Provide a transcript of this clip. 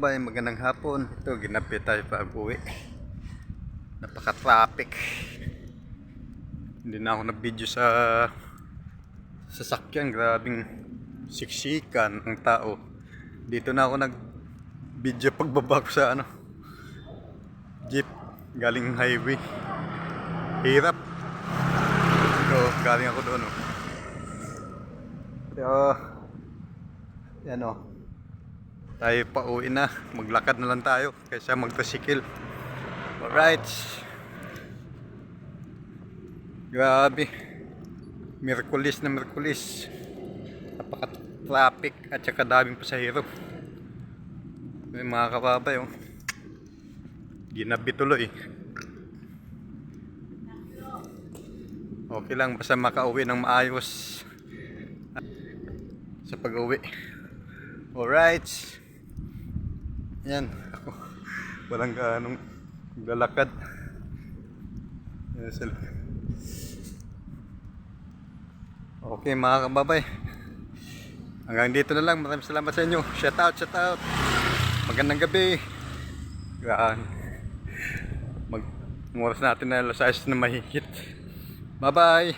Magandang hapon. Ito, ginabi tayo pag uwi. Napaka-traffic. Hindi na ako nag-video sa sasakyan. Grabing siksikan ang tao. Dito na ako nag-video pagbaba ko sa jeep. Galing highway. Hirap. So, galing ako doon. Pero, yan tayo pa uwi na, maglakad na lang tayo kaysa magpasikil. Alright, grabe, Miyerkules na Miyerkules, napaka traffic at saka daming pasahero. May mga kababay ginabi tuloy. Okay lang basta makauwi ng maayos sa pag-uwi. Alright, yan, ako walang ganong lalakad. Okay mga kababay, hanggang dito na lang. Maraming salamat sa inyo. Shout out, magandang gabi. Oras natin na alas 6 na mahigit. Bye bye.